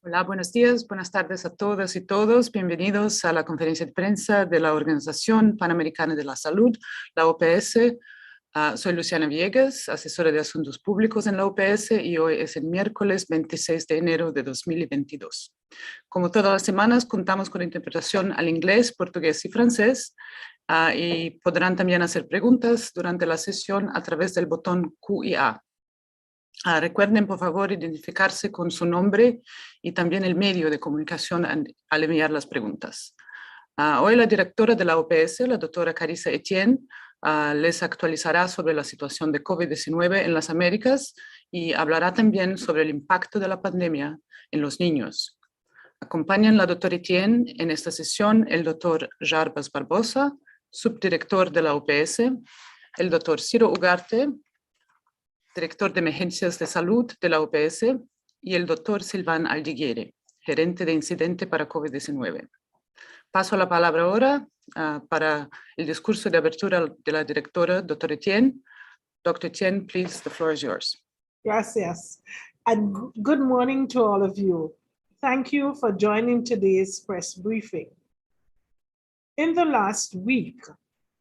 Hola, buenos días, buenas tardes a todas y todos. Bienvenidos a la conferencia de prensa de la Organización Panamericana de la Salud, la OPS. Soy Luciana Villegas, asesora de Asuntos Públicos en la OPS, y hoy es el miércoles 26 de enero de 2022. Como todas las semanas, contamos con interpretación al inglés, portugués y francés, y podrán también hacer preguntas durante la sesión a través del botón Q y A. Recuerden, por favor, identificarse con su nombre y también el medio de comunicación al enviar las preguntas. Hoy la directora de la OPS, la doctora Carissa Etienne, les actualizará sobre la situación de COVID-19 en las Américas y hablará también sobre el impacto de la pandemia en los niños. Acompañan la doctora Etienne en esta sesión el doctor Jarbas Barbosa, subdirector de la OPS, el doctor Ciro Ugarte, director de Emergencias de Salud de la OPS, y el doctor Silván Aldiguiere, gerente de incidente para COVID-19. Paso la palabra ahora para el discurso de apertura de la directora, doctora Etienne. Dr. Etienne, please, the floor is yours. Gracias. And good morning to all of you. Thank you for joining today's press briefing. In the last week,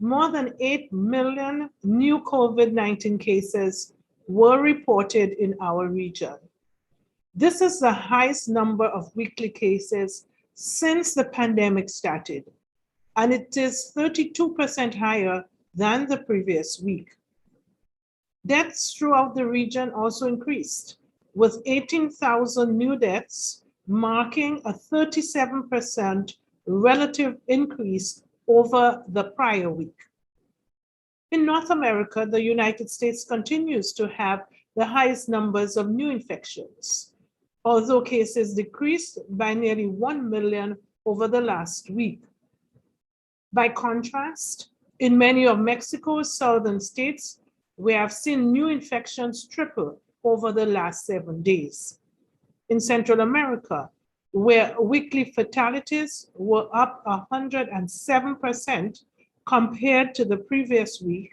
more than 8 million new COVID-19 cases were reported in our region. This is the highest number of weekly cases since the pandemic started, and it is 32% higher than the previous week. Deaths throughout the region also increased, with 18,000 new deaths, marking a 37% relative increase over the prior week. In North America, the United States continues to have the highest numbers of new infections, although cases decreased by nearly 1 million over the last week. By contrast, in many of Mexico's southern states, we have seen new infections triple over the last 7 days. In Central America, where weekly fatalities were up 107% compared to the previous week,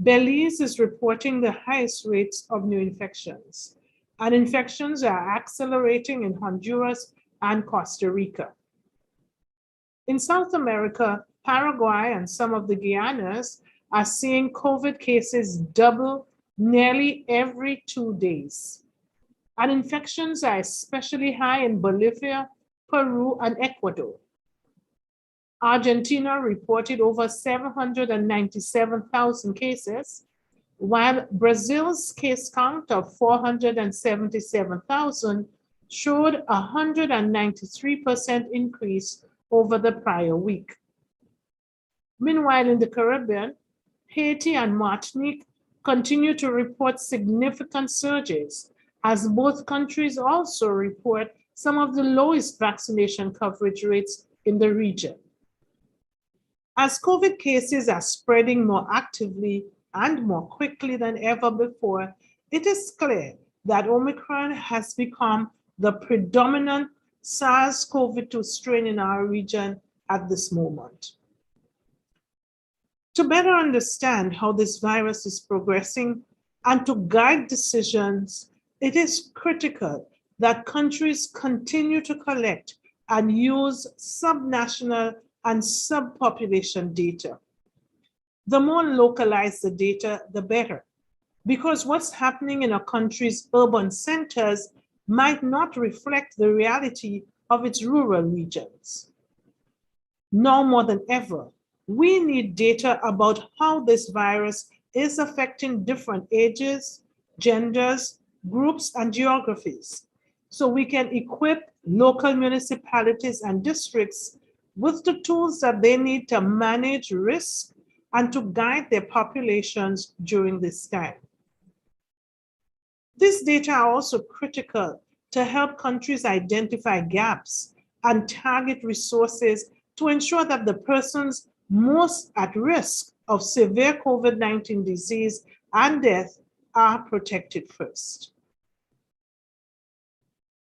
Belize is reporting the highest rates of new infections, and infections are accelerating in Honduras and Costa Rica. In South America, Paraguay and some of the Guianas are seeing COVID cases double nearly every 2 days. And infections are especially high in Bolivia, Peru, and Ecuador. Argentina reported over 797,000 cases, while Brazil's case count of 477,000 showed a 193% increase over the prior week. Meanwhile, in the Caribbean, Haiti and Martinique continue to report significant surges, as both countries also report some of the lowest vaccination coverage rates in the region. As COVID cases are spreading more actively and more quickly than ever before, it is clear that Omicron has become the predominant SARS-CoV-2 strain in our region at this moment. To better understand how this virus is progressing and to guide decisions, it is critical that countries continue to collect and use subnational and subpopulation data. The more localized the data, the better, because what's happening in a country's urban centers might not reflect the reality of its rural regions. Now more than ever, we need data about how this virus is affecting different ages, genders, groups, and geographies, so we can equip local municipalities and districts with the tools that they need to manage risk and to guide their populations during this time. These data are also critical to help countries identify gaps and target resources to ensure that the persons most at risk of severe COVID-19 disease and death are protected first.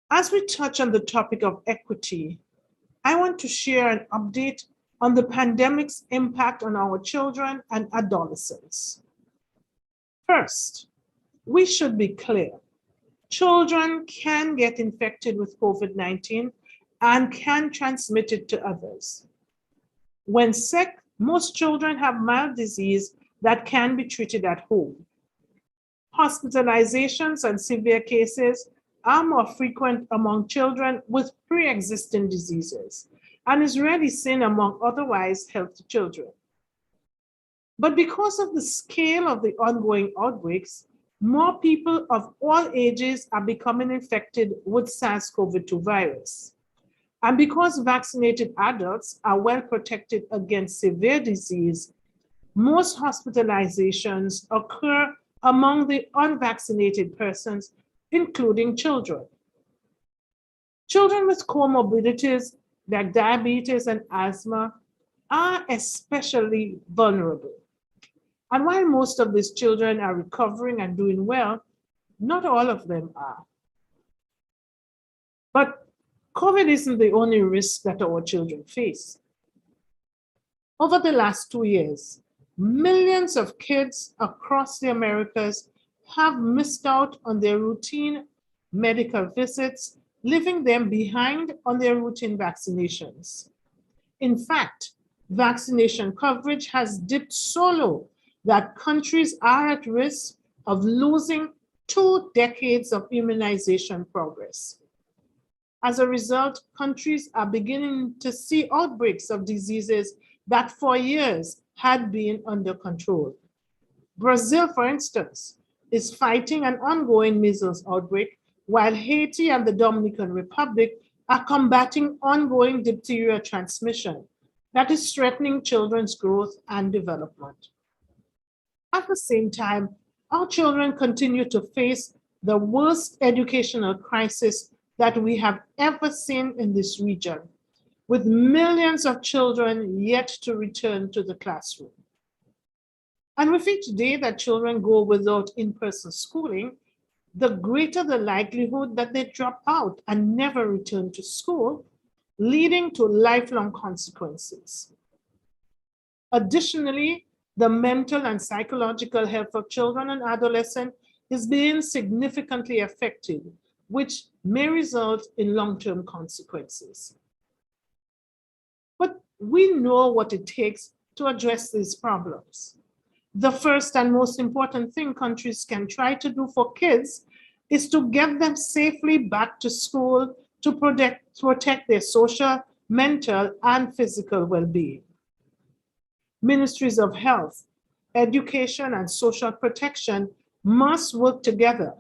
As we touch on the topic of equity, I want to share an update on the pandemic's impact on our children and adolescents. First, we should be clear. children can get infected with COVID-19 and can transmit it to others. When sick, most children have mild disease that can be treated at home. Hospitalizations and severe cases are more frequent among children with pre-existing diseases and is rarely seen among otherwise healthy children. But because of the scale of the ongoing outbreaks, more people of all ages are becoming infected with SARS-CoV-2 virus. And because vaccinated adults are well protected against severe disease, most hospitalizations occur among the unvaccinated persons, including children. Children with comorbidities like diabetes and asthma are especially vulnerable. And while most of these children are recovering and doing well, not all of them are. But COVID isn't the only risk that our children face. Over the last 2 years, millions of kids across the Americas have missed out on their routine medical visits, leaving them behind on their routine vaccinations. In fact, vaccination coverage has dipped so low that countries are at risk of losing 2 decades of immunization progress. As a result, countries are beginning to see outbreaks of diseases that for years had been under control. Brazil, for instance, is fighting an ongoing measles outbreak, while Haiti and the Dominican Republic are combating ongoing diphtheria transmission that is threatening children's growth and development. At the same time, our children continue to face the worst educational crisis that we have ever seen in this region, with millions of children yet to return to the classroom. And with each day that children go without in-person schooling, the greater the likelihood that they drop out and never return to school, leading to lifelong consequences. Additionally, the mental and psychological health of children and adolescents is being significantly affected, which may result in long-term consequences. But we know what it takes to address these problems. The first and most important thing countries can try to do for kids is to get them safely back to school to protect their social, mental, and physical well-being. Ministries of health, education, and social protection must work together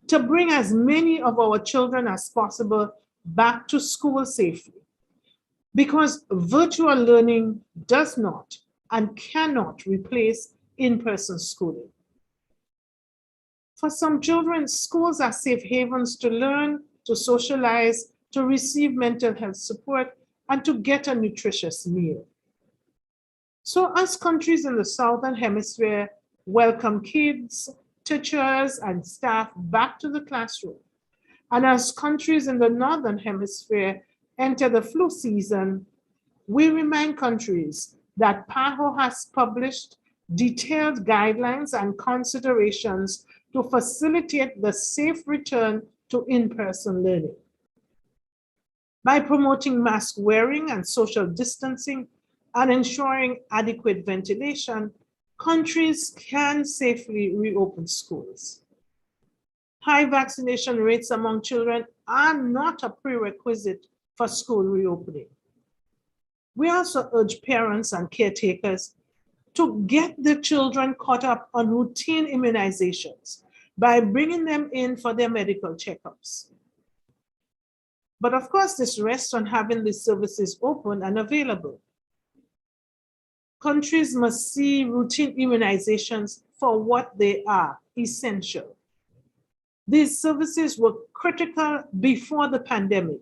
to bring as many of our children as possible back to school safely, because virtual learning does not and cannot replace in-person schooling. For some children, schools are safe havens to learn, to socialize, to receive mental health support, and to get a nutritious meal. So as countries in the Southern Hemisphere welcome kids, teachers, and staff back to the classroom, and as countries in the Northern Hemisphere enter the flu season, we remind countries that PAHO has published detailed guidelines and considerations to facilitate the safe return to in-person learning. By promoting mask wearing and social distancing and ensuring adequate ventilation, countries can safely reopen schools. High vaccination rates among children are not a prerequisite for school reopening. We also urge parents and caretakers to get their children caught up on routine immunizations by bringing them in for their medical checkups. But of course, this rests on having these services open and available. Countries must see routine immunizations for what they are, essential. These services were critical before the pandemic,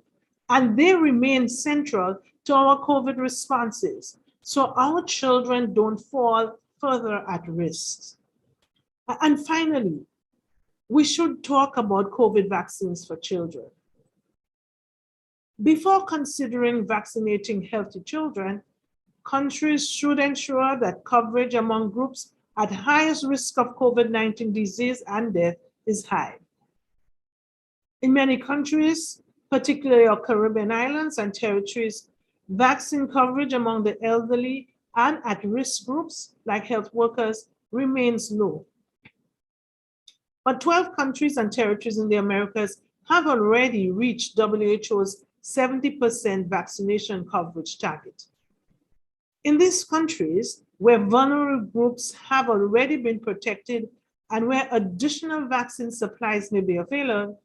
and they remain central to our COVID responses, so our children don't fall further at risk. And finally, we should talk about COVID vaccines for children. Before considering vaccinating healthy children, countries should ensure that coverage among groups at highest risk of COVID-19 disease and death is high. In many countries, particularly our Caribbean islands and territories, vaccine coverage among the elderly and at-risk groups, like health workers, remains low. But 12 countries and territories in the Americas have already reached WHO's 70% vaccination coverage target. In these countries, where vulnerable groups have already been protected and where additional vaccine supplies may be available,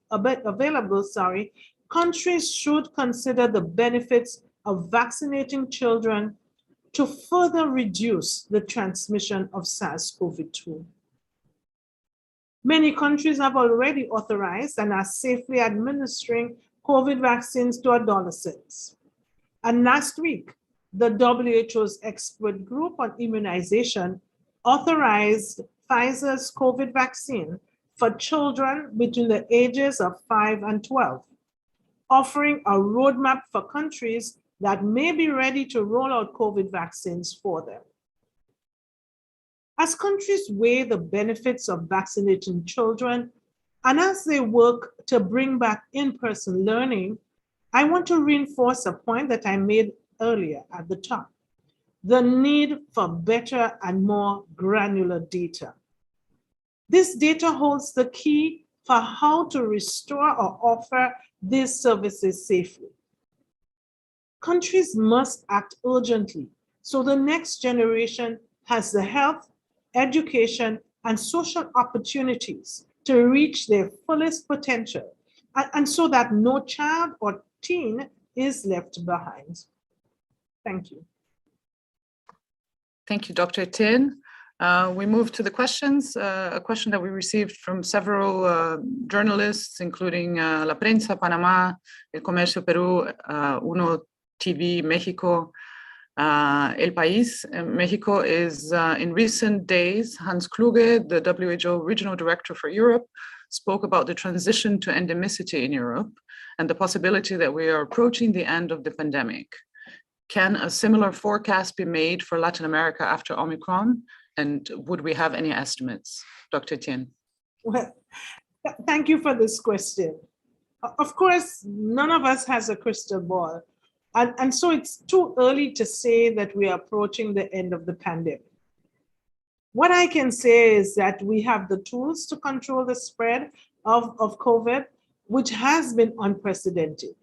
countries should consider the benefits of vaccinating children to further reduce the transmission of SARS-CoV-2. Many countries have already authorized and are safely administering COVID vaccines to adolescents. And last week, the WHO's expert group on immunization authorized Pfizer's COVID vaccine for children between the ages of 5 and 12, offering a roadmap for countries that may be ready to roll out COVID vaccines for them. As countries weigh the benefits of vaccinating children, and as they work to bring back in-person learning, I want to reinforce a point that I made earlier at the top: the need for better and more granular data. This data holds the key for how to restore or offer these services safely. Countries must act urgently so the next generation has the health, education, and social opportunities to reach their fullest potential, and so that no child or teen is left behind. Thank you. Thank you, Dr. Etienne. We move to the questions, a question that we received from several journalists, including La Prensa, Panamá, El Comercio, Perú, Uno TV, Mexico, El País. Mexico is, in recent days, Hans Kluge, the WHO Regional Director for Europe, spoke about the transition to endemicity in Europe and the possibility that we are approaching the end of the pandemic. Can a similar forecast be made for Latin America after Omicron? And would we have any estimates? Dr. Etienne. Well, thank you for this question. Of course, none of us has a crystal ball. And so it's too early to say that we are approaching the end of the pandemic. What I can say is that we have the tools to control the spread of COVID, which has been unprecedented.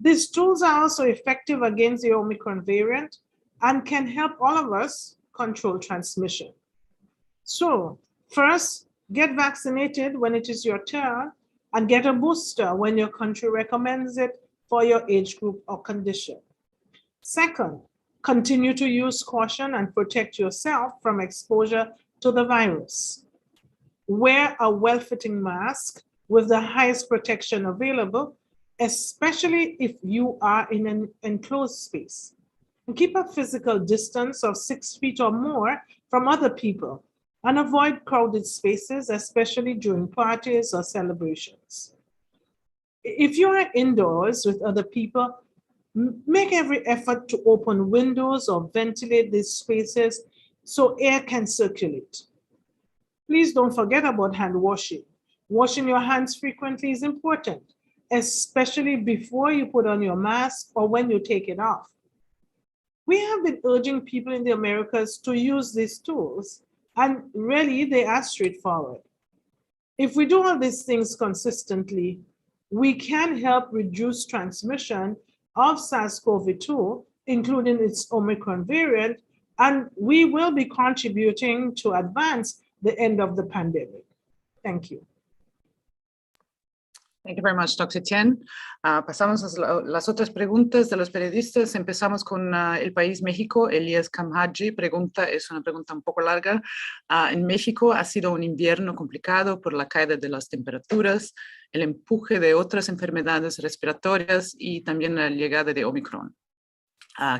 These tools are also effective against the Omicron variant and can help all of us control transmission. So first, get vaccinated when it is your turn, and get a booster when your country recommends it for your age group or condition. Second, continue to use caution and protect yourself from exposure to the virus. Wear a well-fitting mask with the highest protection available, especially if you are in an enclosed space. And keep a physical distance of 6 feet or more from other people, and avoid crowded spaces, especially during parties or celebrations. If you are indoors with other people, make every effort to open windows or ventilate these spaces so air can circulate. Please don't forget about hand washing. Washing your hands frequently is important, especially before you put on your mask or when you take it off. We have been urging people in the Americas to use these tools, and really they are straightforward. If we do all these things consistently, we can help reduce transmission of SARS-CoV-2, including its Omicron variant, and we will be contributing to advance the end of the pandemic. Thank you. Thank you very much, Dr. Etienne. Pasamos a las otras preguntas de los periodistas. Empezamos con El País, México. Elías Kamhaji pregunta, es una pregunta un poco larga. En México ha sido un invierno complicado por la caída de las temperaturas, el empuje de otras enfermedades respiratorias y también la llegada de Omicron.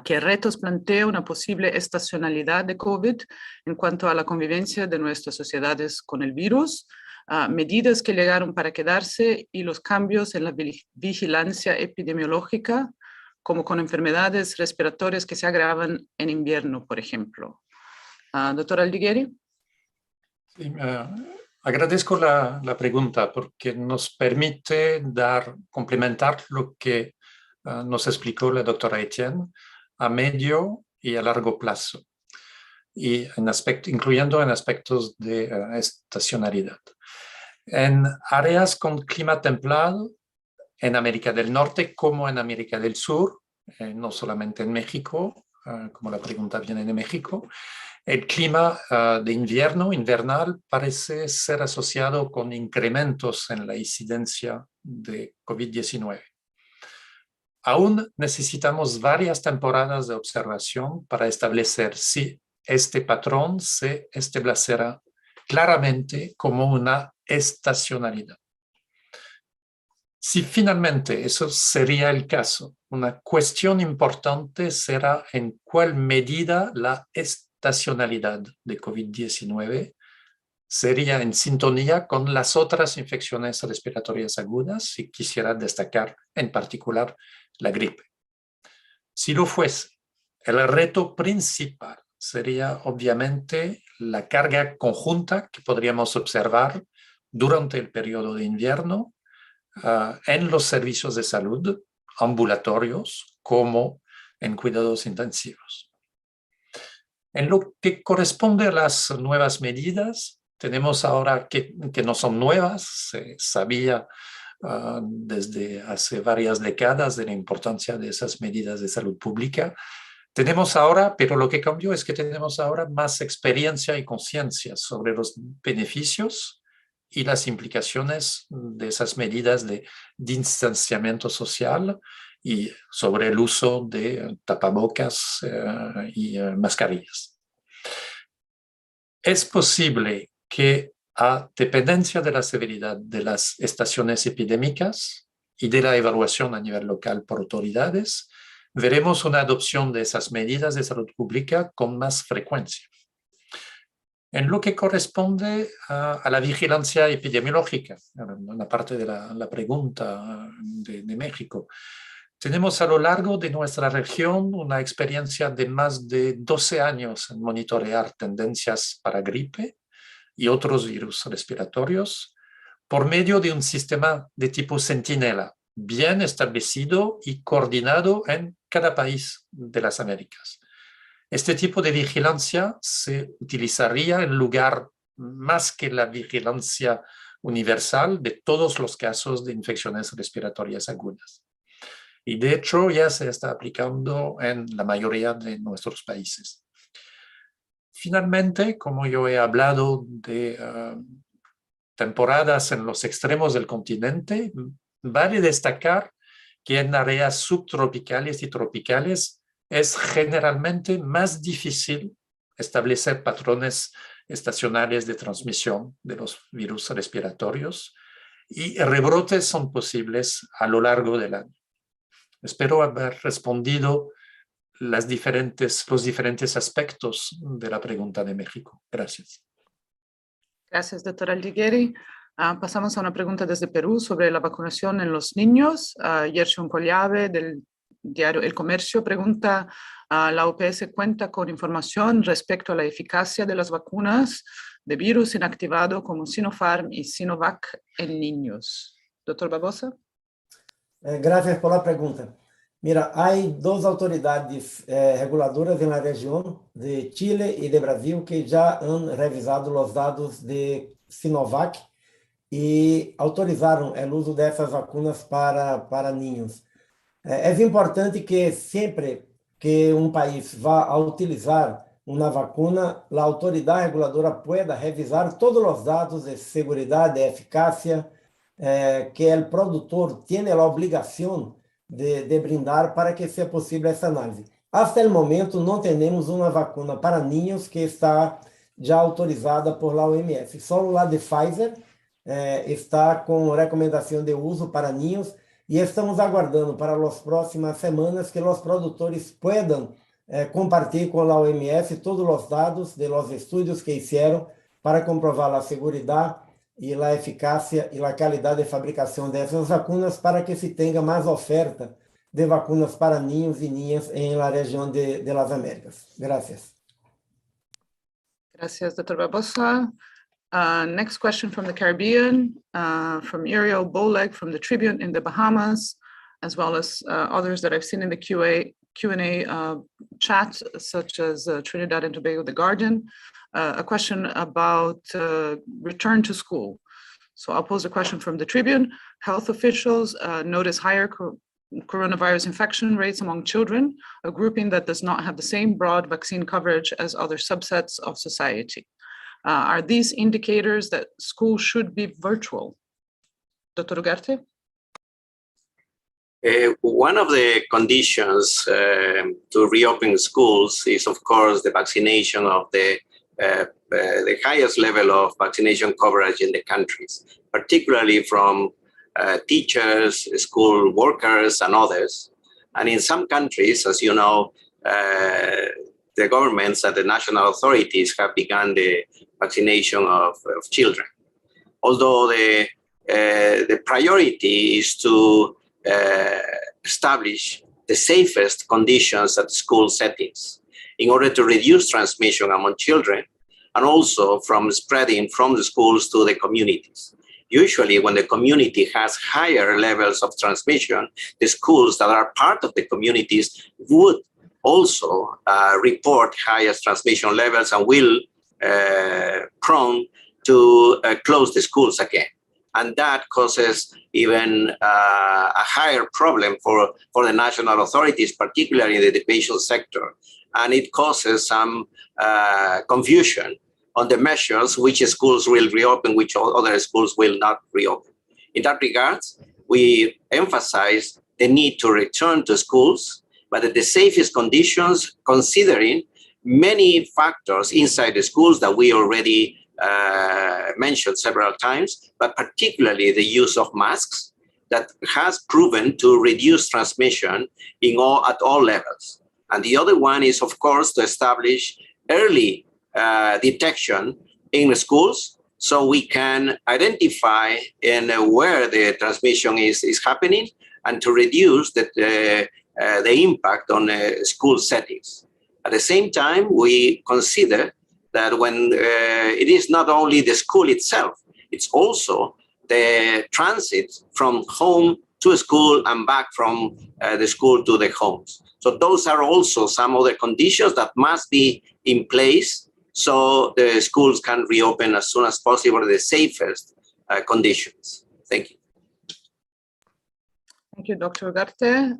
¿Qué retos plantea una posible estacionalidad de COVID en cuanto a la convivencia de nuestras sociedades con el virus? Medidas que llegaron para quedarse y los cambios en la vigilancia epidemiológica, como con enfermedades respiratorias que se agravan en invierno, por ejemplo. Doctor Aldigueri. Sí, Agradezco la pregunta porque nos permite complementar lo que nos explicó la doctora Etienne a medio y a largo plazo, y incluyendo en aspectos de estacionalidad. En áreas con clima templado, en América del Norte como en América del Sur, no solamente en México, como la pregunta viene de México, el clima de invernal parece ser asociado con incrementos en la incidencia de COVID-19. Aún necesitamos varias temporadas de observación para establecer si este patrón se establecerá claramente como una estacionalidad. Si finalmente eso sería el caso, una cuestión importante será en cuál medida la estacionalidad de COVID-19 sería en sintonía con las otras infecciones respiratorias agudas, y quisiera destacar en particular la gripe. Si lo fuese, el reto principal sería obviamente la carga conjunta que podríamos observar durante el periodo de invierno en los servicios de salud ambulatorios como en cuidados intensivos. En lo que corresponde a las nuevas medidas, tenemos ahora que no son nuevas, se sabía desde hace varias décadas de la importancia de esas medidas de salud pública. Tenemos ahora, pero lo que cambió es que tenemos ahora más experiencia y conciencia sobre los beneficios y las implicaciones de esas medidas de distanciamiento social y sobre el uso de tapabocas y mascarillas. Es posible que, a dependencia de la severidad de las estaciones epidémicas y de la evaluación a nivel local por autoridades, veremos una adopción de esas medidas de salud pública con más frecuencia. En lo que corresponde a la vigilancia epidemiológica, una parte de la pregunta de México, tenemos a lo largo de nuestra región una experiencia de más de 12 años en monitorear tendencias para gripe y otros virus respiratorios por medio de un sistema de tipo centinela, bien establecido y coordinado en cada país de las Américas. Este tipo de vigilancia se utilizaría en lugar más que la vigilancia universal de todos los casos de infecciones respiratorias agudas. Y de hecho ya se está aplicando en la mayoría de nuestros países. Finalmente, como yo he hablado de temporadas en los extremos del continente, vale destacar que en áreas subtropicales y tropicales es generalmente más difícil establecer patrones estacionales de transmisión de los virus respiratorios, y rebrotes son posibles a lo largo del año. Espero haber respondido los diferentes aspectos de la pregunta de México. Gracias. Gracias, doctora Aldigueri. Pasamos a una pregunta desde Perú sobre la vacunación en los niños. Yershon Collave, del diario El Comercio, pregunta: ¿la OPS cuenta con información respecto a la eficacia de las vacunas de virus inactivado como Sinopharm y Sinovac en niños? Doctor Barbosa. Gracias por la pregunta. Mira, hay dos autoridades reguladoras en la región de Chile y de Brasil que ya han revisado los dados de Sinovac y autorizaron el uso de esas vacunas para niños. Es importante que siempre que un país va a utilizar una vacuna, la autoridad reguladora pueda revisar todos los datos de seguridad, de eficacia, que el productor tiene la obligación de brindar para que sea posible essa análise. Hasta el momento não temos uma vacuna para niños que está já autorizada por la OMS. Só la de Pfizer está com recomendação de uso para niños e estamos aguardando para as próximas semanas que os produtores puedan compartilhar com a OMS todos os dados de los estudos que fizeram para comprovar a segurança e a eficácia e a qualidade de fabricação dessas vacunas para que se tenha mais oferta de vacunas para niños e niñas em la região de las Américas. Gracias. Gracias, doctor Barbosa. Next question from the Caribbean, from Ariel Boleg from the Tribune in the Bahamas, as well as others that I've seen in the Q&A chat, such as Trinidad and Tobago, The Guardian. A question about return to school. So I'll pose a question from the Tribune. Health officials notice higher coronavirus infection rates among children, a grouping that does not have the same broad vaccine coverage as other subsets of society. Are these indicators that school should be virtual? Dr. Ugarte? One of the conditions to reopen schools is, of course, the vaccination of the highest level of vaccination coverage in the countries, particularly from teachers, school workers, and others. And in some countries, as you know, the governments and the national authorities have begun the vaccination of children. Although the priority is to establish the safest conditions at school settings in order to reduce transmission among children and also from spreading from the schools to the communities. Usually when the community has higher levels of transmission, the schools that are part of the communities would also report highest transmission levels and will prone to close the schools again. And that causes even a higher problem for the national authorities, particularly in the education sector. And it causes some confusion on the measures which schools will reopen, which other schools will not reopen. In that regard, we emphasize the need to return to schools, but at the safest conditions, considering many factors inside the schools that we already mentioned several times, but particularly the use of masks that has proven to reduce transmission at all levels. And the other one is, of course, to establish early detection in the schools so we can identify where the transmission is happening and to reduce the impact on school settings. At the same time, we consider that when it is not only the school itself, it's also the transit from home to school and back from the school to the homes. So those are also some of the conditions that must be in place so the schools can reopen as soon as possible in the safest conditions. Thank you. Thank you, Dr. Ugarte.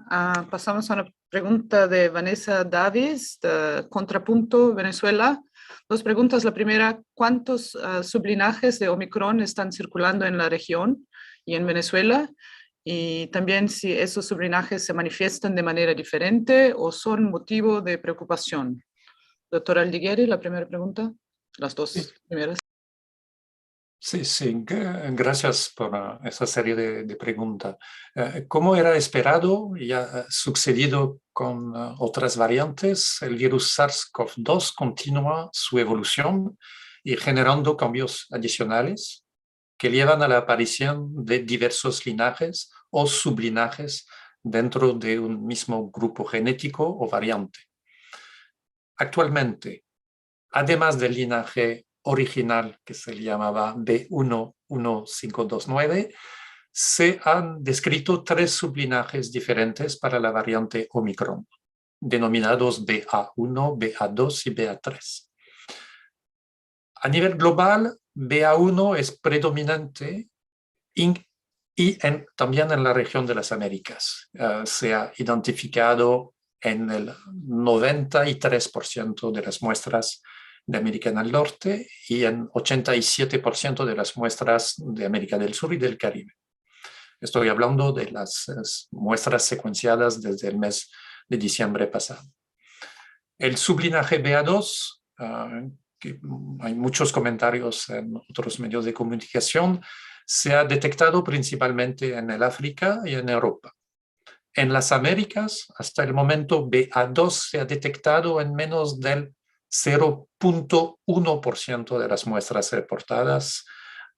Pasamos a una pregunta de Vanessa Davis, de Contrapunto, Venezuela. Dos preguntas. La primera, ¿cuántos sublinajes de Omicron están circulando en la región y en Venezuela? Y también si esos sublinajes se manifiestan de manera diferente o son motivo de preocupación. Doctor Aldigueri, la primera pregunta. Las dos primeras. Sí, gracias por esa serie de preguntas. Como era esperado y ha sucedido con otras variantes, el virus SARS-CoV-2 continúa su evolución y generando cambios adicionales que llevan a la aparición de diversos linajes o sublinajes dentro de un mismo grupo genético o variante. Actualmente, además del linaje original que se llamaba B11529, se han descrito 3 sublinajes diferentes para la variante Omicron, denominados BA1, BA2 y BA3. A nivel global, BA1 es predominante también en la región de las Américas. Se ha identificado en el 93% de las muestras de América del Norte y en 87% de las muestras de América del Sur y del Caribe. Estoy hablando de las muestras secuenciadas desde el mes de diciembre pasado. El sublinaje BA2, que hay muchos comentarios en otros medios de comunicación, se ha detectado principalmente en el África y en Europa. En las Américas, hasta el momento, BA2 se ha detectado en menos del 0.1% de las muestras reportadas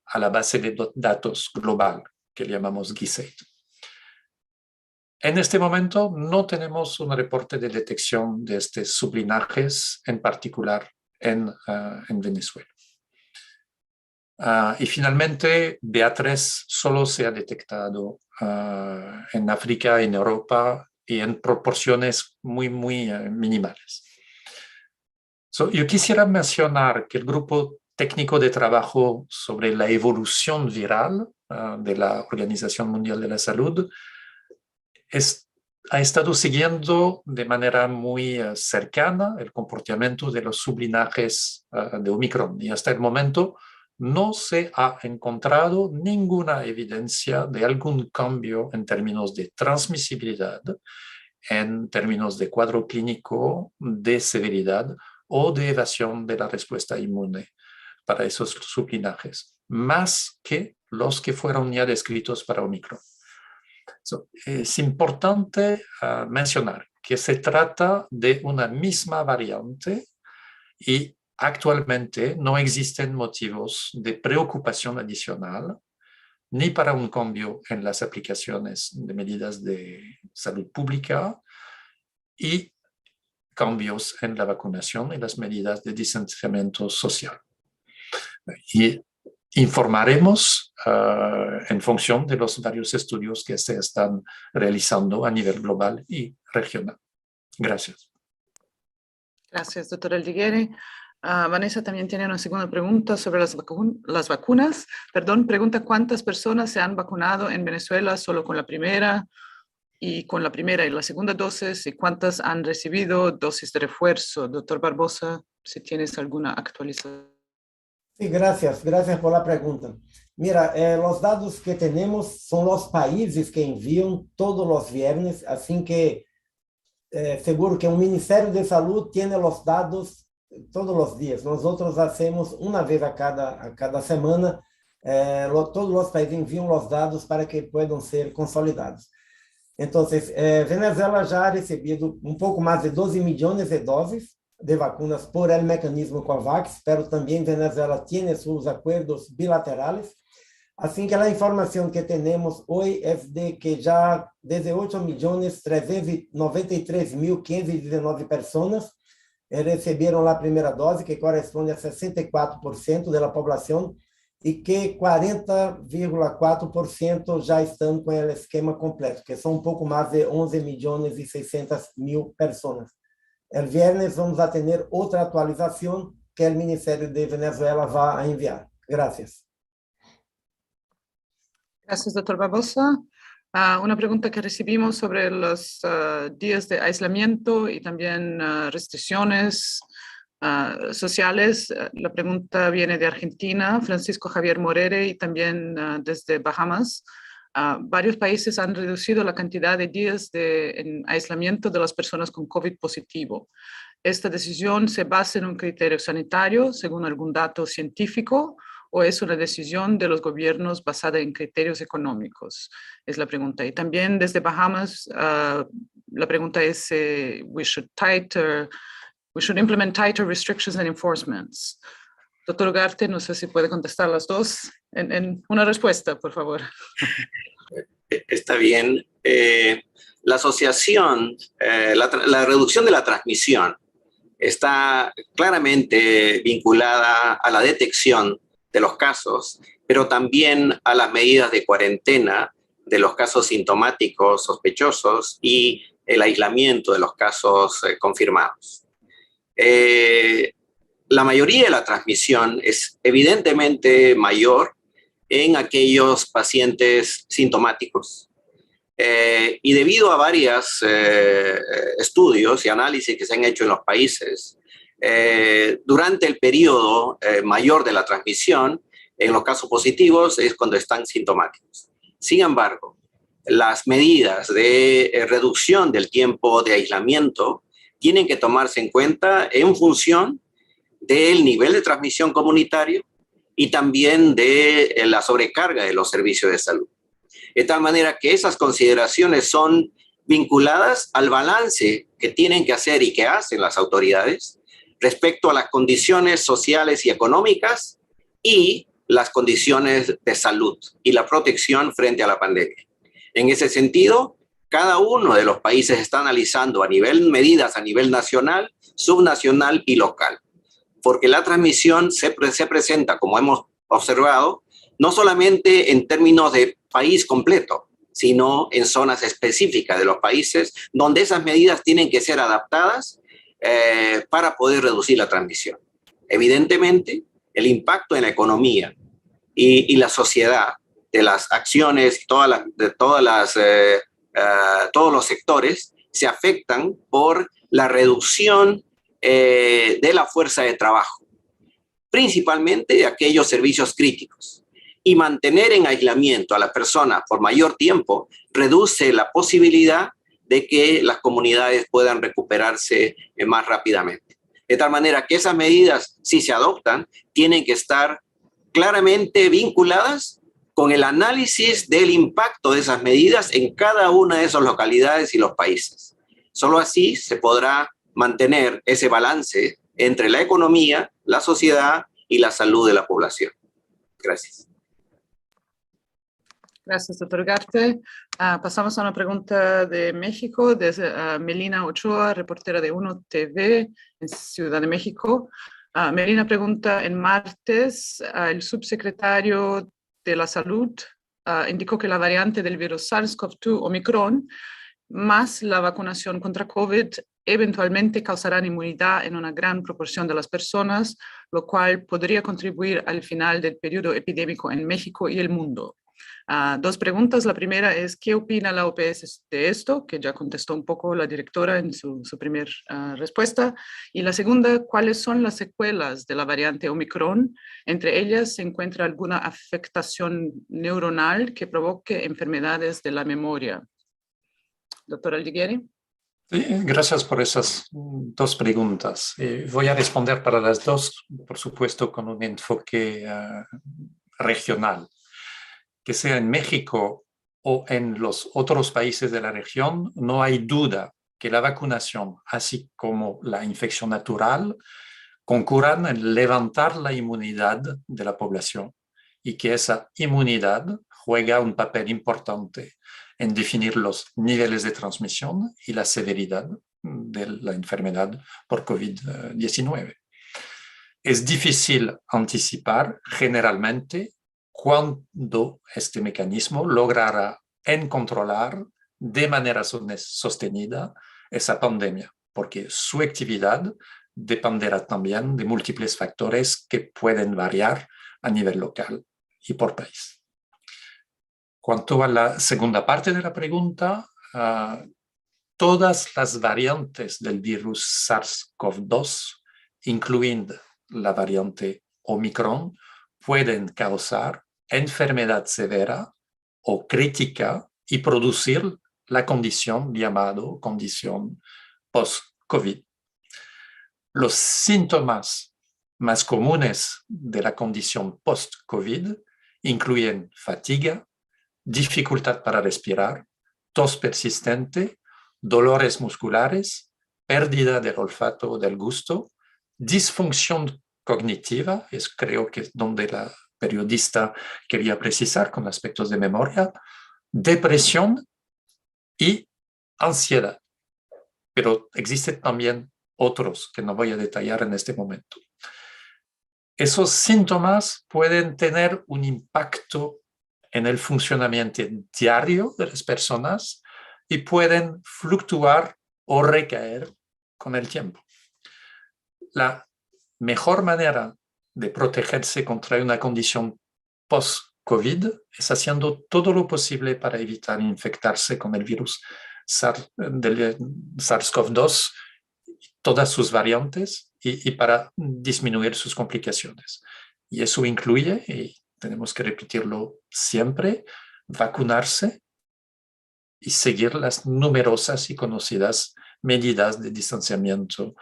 a la base de datos global, que llamamos GISAID. En este momento no tenemos un reporte de detección de estos sublinajes, en particular en Venezuela. Y finalmente, BA3 solo se ha detectado en África, en Europa y en proporciones muy minimales. Yo quisiera mencionar que el grupo técnico de trabajo sobre la evolución viral de la Organización Mundial de la Salud ha estado siguiendo de manera muy cercana el comportamiento de los sublinajes de Omicron, y hasta el momento no se ha encontrado ninguna evidencia de algún cambio en términos de transmisibilidad, en términos de cuadro clínico, de severidad o de evasión de la respuesta inmune para esos sublinajes, más que los que fueron ya descritos para Omicron. Es importante mencionar que se trata de una misma variante y actualmente no existen motivos de preocupación adicional ni para un cambio en las aplicaciones de medidas de salud pública y cambios en la vacunación y las medidas de distanciamiento social. Y informaremos en función de los varios estudios que se están realizando a nivel global y regional. Gracias. Gracias, doctor Aldigueri. Vanessa también tiene una segunda pregunta sobre las vacunas. Pregunta cuántas personas se han vacunado en Venezuela solo con la primera y la segunda dosis, y cuántas han recibido dosis de refuerzo. Doctor Barbosa, si tienes alguna actualización. Sí, gracias por la pregunta. Mira, los datos que tenemos son los países que envían todos los viernes, así que seguro que el Ministerio de Salud tiene los datos todos los días. Nosotros hacemos una vez a cada semana, todos los países envían los datos para que puedan ser consolidados. Entonces, Venezuela ya ha recibido un poco más de 12 millones de dosis de vacunas por el mecanismo COVAX, pero también Venezuela tiene sus acuerdos bilaterales. Así que la información que tenemos hoy es de que ya 18.393.519 personas recibieron la primera dosis, que corresponde a 64% de la población, y que 40,4% ya están con el esquema completo, que son un poco más de 11.600.000 personas. El viernes vamos a tener otra actualización que el Ministerio de Venezuela va a enviar. Gracias. Gracias, doctor Barbosa. Una pregunta que recibimos sobre los días de aislamiento y también restricciones sociales. La pregunta viene de Argentina, Francisco Javier Morere, y también desde Bahamas. Varios países han reducido la cantidad de días en aislamiento de las personas con COVID positivo. ¿Esta decisión se basa en un criterio sanitario, según algún dato científico, o es una decisión de los gobiernos basada en criterios económicos? Es la pregunta. Y también desde Bahamas, la pregunta es, we should implement tighter restrictions and enforcements. Doctor Ugarte, no sé si puede contestar las dos en una respuesta, por favor. Está bien. La asociación, la reducción de la transmisión está claramente vinculada a la detección de los casos, pero también a las medidas de cuarentena de los casos sintomáticos sospechosos y el aislamiento de los casos confirmados. La mayoría de la transmisión es evidentemente mayor en aquellos pacientes sintomáticos. Y debido a varios estudios y análisis que se han hecho en los países, durante el periodo mayor de la transmisión, en los casos positivos es cuando están sintomáticos. Sin embargo, las medidas de reducción del tiempo de aislamiento tienen que tomarse en cuenta en función del nivel de transmisión comunitario y también de la sobrecarga de los servicios de salud. De tal manera que esas consideraciones son vinculadas al balance que tienen que hacer y que hacen las autoridades respecto a las condiciones sociales y económicas y las condiciones de salud y la protección frente a la pandemia. En ese sentido, cada uno de los países está analizando medidas a nivel nacional, subnacional y local, porque la transmisión se presenta, como hemos observado, no solamente en términos de país completo, sino en zonas específicas de los países donde esas medidas tienen que ser adaptadas para poder reducir la transmisión. Evidentemente, el impacto en la economía y la sociedad de las acciones, todos los sectores se afectan por la reducción de la fuerza de trabajo, principalmente de aquellos servicios críticos. Y mantener en aislamiento a la persona por mayor tiempo reduce la posibilidad de que las comunidades puedan recuperarse más rápidamente. De tal manera que esas medidas, si se adoptan, tienen que estar claramente vinculadas con el análisis del impacto de esas medidas en cada una de esas localidades y los países. Solo así se podrá mantener ese balance entre la economía, la sociedad y la salud de la población. Gracias. Gracias, doctor Ugarte. Pasamos a una pregunta de México, de Melina Ochoa, reportera de UNO TV en Ciudad de México. Melina pregunta, en martes, el subsecretario de la Salud indicó que la variante del virus SARS-CoV-2 Omicron más la vacunación contra COVID eventualmente causarán inmunidad en una gran proporción de las personas, lo cual podría contribuir al final del periodo epidémico en México y el mundo. Dos preguntas. La primera es, ¿qué opina la OPS de esto? Que ya contestó un poco la directora en su primera respuesta. Y la segunda, ¿cuáles son las secuelas de la variante Omicron? Entre ellas, ¿se encuentra alguna afectación neuronal que provoque enfermedades de la memoria? Doctor Aldiguieri. Sí, gracias por esas dos preguntas. Voy a responder para las dos, por supuesto, con un enfoque regional. Que sea en México o en los otros países de la región, no hay duda que la vacunación, así como la infección natural, concurran en levantar la inmunidad de la población y que esa inmunidad juega un papel importante en definir los niveles de transmisión y la severidad de la enfermedad por COVID-19. Es difícil anticipar generalmente cuando este mecanismo logrará controlar de manera sostenida esa pandemia, porque su actividad dependerá también de múltiples factores que pueden variar a nivel local y por país. Cuanto a la segunda parte de la pregunta, todas las variantes del virus SARS-CoV-2, incluyendo la variante Omicron, pueden causar enfermedad severa o crítica y producir la condición llamada condición post-COVID. Los síntomas más comunes de la condición post-COVID incluyen fatiga, dificultad para respirar, tos persistente, dolores musculares, pérdida del olfato o del gusto, disfunción cognitiva, creo que es donde la periodista quería precisar con aspectos de memoria, depresión y ansiedad. Pero existen también otros que no voy a detallar en este momento. Esos síntomas pueden tener un impacto en el funcionamiento diario de las personas y pueden fluctuar o recaer con el tiempo. La mejor manera de protegerse contra una condición post-COVID es haciendo todo lo posible para evitar infectarse con el virus del SARS-CoV-2, todas sus variantes, y para disminuir sus complicaciones. Y eso incluye, y tenemos que repetirlo siempre, vacunarse y seguir las numerosas y conocidas medidas de distanciamiento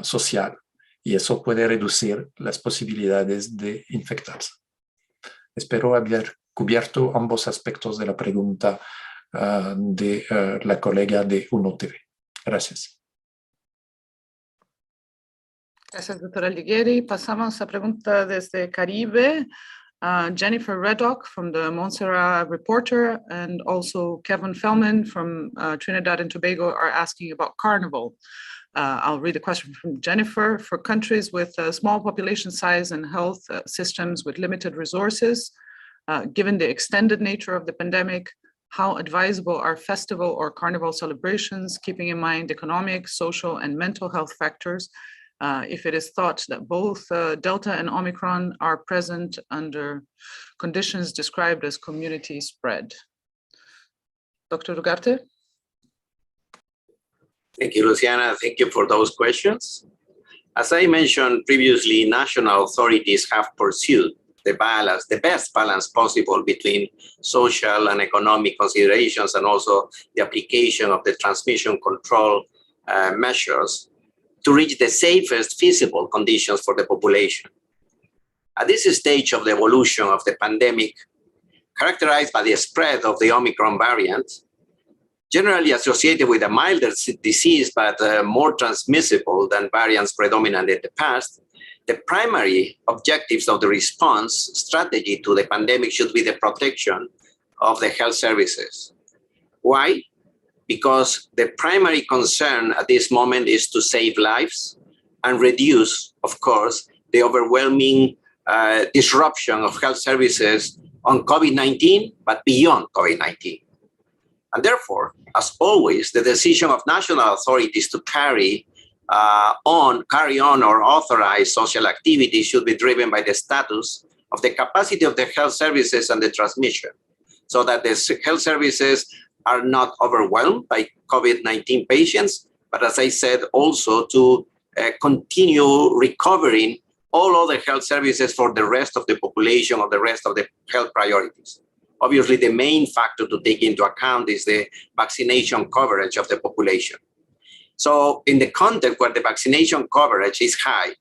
social. Y eso puede reducir las posibilidades de infectarse. Espero haber cubierto ambos aspectos de la pregunta de la colega de UNO TV. Gracias. Gracias, doctora Aldiguieri. Pasamos a pregunta desde Caribe. Jennifer Reddock from the Montserrat Reporter and also Kevin Fellman from Trinidad and Tobago are asking about Carnival. I'll read a question from Jennifer. For countries with a small population size and health systems with limited resources, given the extended nature of the pandemic, how advisable are festival or carnival celebrations, keeping in mind economic, social, and mental health factors, if it is thought that both Delta and Omicron are present under conditions described as community spread? Dr. Ugarte? Thank you, Luciana. Thank you for those questions. As I mentioned previously, national authorities have pursued the best balance possible between social and economic considerations, and also the application of the transmission control measures to reach the safest feasible conditions for the population. At this stage of the evolution of the pandemic, characterized by the spread of the Omicron variant, generally associated with a milder disease but more transmissible than variants predominant in the past, the primary objectives of the response strategy to the pandemic should be the protection of the health services. Why? Because the primary concern at this moment is to save lives and reduce, of course, the overwhelming disruption of health services on COVID-19, but beyond COVID-19. And therefore, as always, the decision of national authorities to carry on or authorize social activities should be driven by the status of the capacity of the health services and the transmission, so that the health services are not overwhelmed by COVID-19 patients, but as I said, also to continue recovering all other health services for the rest of the population or the rest of the health priorities. Obviously, the main factor to take into account is the vaccination coverage of the population. So in the context where the vaccination coverage is high,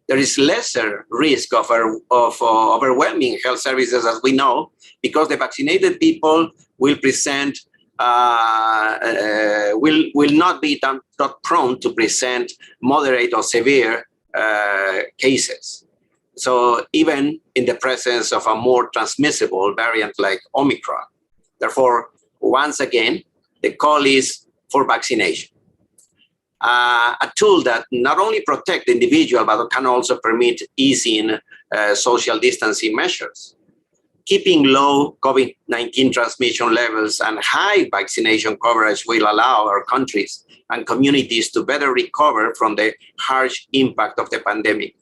there is lesser risk of overwhelming health services, as we know, because the vaccinated people will present, will not be not prone to present moderate or severe cases. So even in the presence of a more transmissible variant like Omicron. Therefore, once again, the call is for vaccination. A tool that not only protects the individual, but can also permit easing social distancing measures. Keeping low COVID-19 transmission levels and high vaccination coverage will allow our countries and communities to better recover from the harsh impact of the pandemic.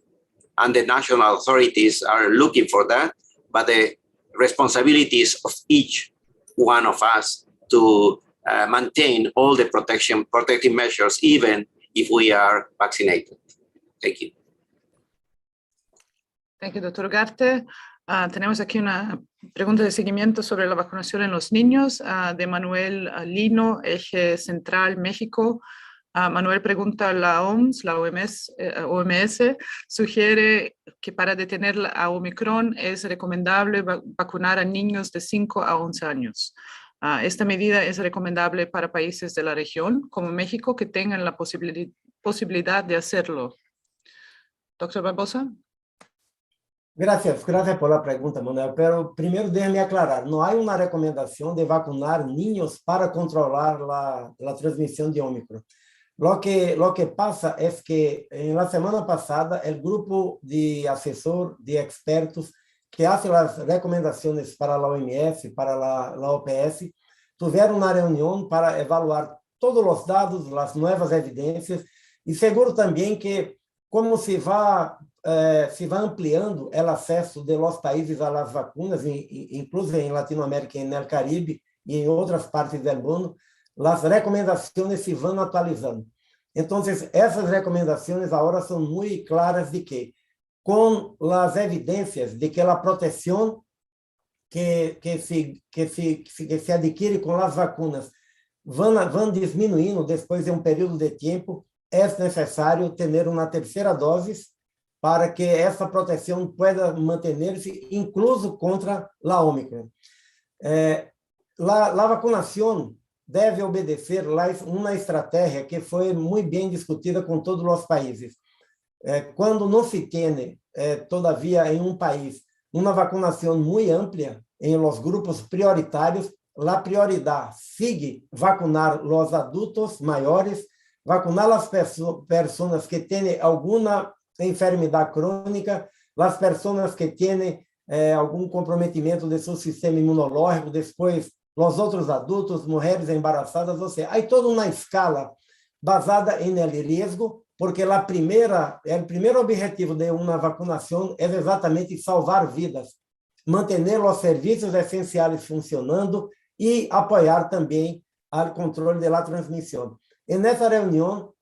And the national authorities are looking for that, but the responsibilities of each one of us to maintain all the protective measures, even if we are vaccinated. Thank you. Thank you, Dr. Ugarte. Tenemos aquí una pregunta de seguimiento sobre la vacunación en los niños de Manuel Lino, Eje Central, México. Manuel pregunta, la OMS sugiere que para detener a Omicron es recomendable vacunar a niños de 5 a 11 años. Esta medida es recomendable para países de la región, como México, que tengan la posibilidad de hacerlo. Doctor Barbosa. Gracias por la pregunta, Manuel. Pero primero déjame aclarar, no hay una recomendación de vacunar niños para controlar la transmisión de Omicron. Lo que pasa es que en la semana pasada el grupo de asesor, de expertos que hace las recomendaciones para la OMS, para la OPS, tuvieron una reunión para evaluar todos los datos, las nuevas evidencias y seguro también que como se va ampliando el acceso de los países a las vacunas, incluso en Latinoamérica, en el Caribe y en otras partes del mundo, las recomendaciones se van actualizando. Entonces, esas recomendaciones ahora son muy claras de que, con las evidencias de que la protección que se adquiere con las vacunas van disminuyendo después de un periodo de tiempo, es necesario tener una tercera dosis para que essa proteção pueda mantener-se incluso contra la Omicron. La vacunación debe obedecer uma estratégia que foi muito bem discutida com todos os países. Quando não se tem, todavia, em um país, uma vacunação muito ampla em los grupos prioritários, a prioridade sigue vacunar os adultos maiores, vacunar las personas que tienen alguna enfermedad crónica, las personas que tienen algum comprometimento de seu sistema imunológico, depois os outros adultos, mulheres embarazadas, ou seja, há toda uma escala basada em risco, porque o primeiro objetivo de uma vacinação é exatamente salvar vidas, manter os serviços essenciais funcionando e apoiar também o controle da transmissão. E nessa reunião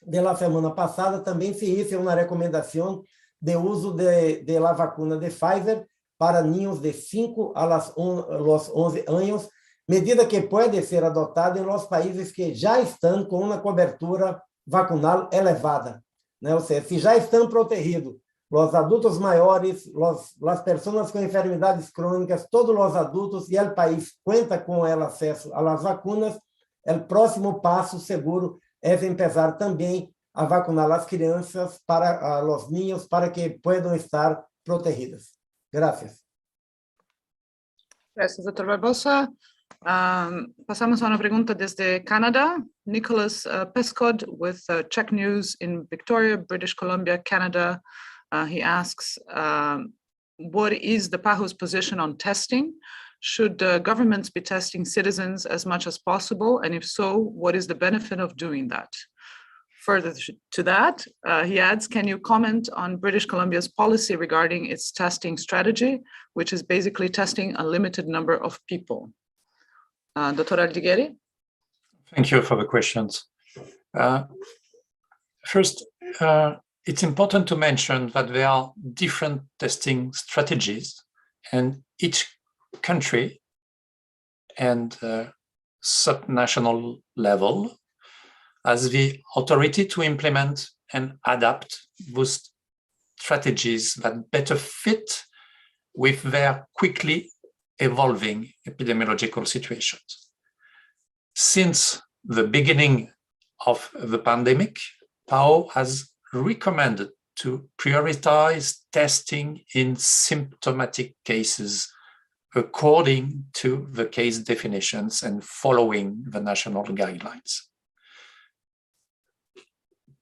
da semana passada também se hizo uma recomendação de uso de la vacuna de Pfizer para niños de 5 a los 11 anos, medida que pode ser adotada em los países que já estão com uma cobertura vacunal elevada, né? Ou seja, se já estão protegidos os adultos maiores, as pessoas com enfermidades crônicas, todos os adultos, e o país conta com o acesso às vacunas, o próximo passo seguro é começar também a vacunar as crianças, para os niños, para que possam estar protegidas. Gracias. Gracias, doctor Barbosa. Pasamos a una pregunta desde Canadá. Nicholas Pescod with Czech News in Victoria, British Columbia, Canada. He asks, what is the PAHO's position on testing? Should governments be testing citizens as much as possible? And if so, what is the benefit of doing that? Further to that, he adds, can you comment on British Columbia's policy regarding its testing strategy, which is basically testing a limited number of people? Dr. Aldigueri? Thank you for the questions. First, it's important to mention that there are different testing strategies, and each country and subnational level has the authority to implement and adapt those strategies that better fit with their quickly evolving epidemiological situations. Since the beginning of the pandemic, PAHO has recommended to prioritize testing in symptomatic cases according to the case definitions and following the national guidelines.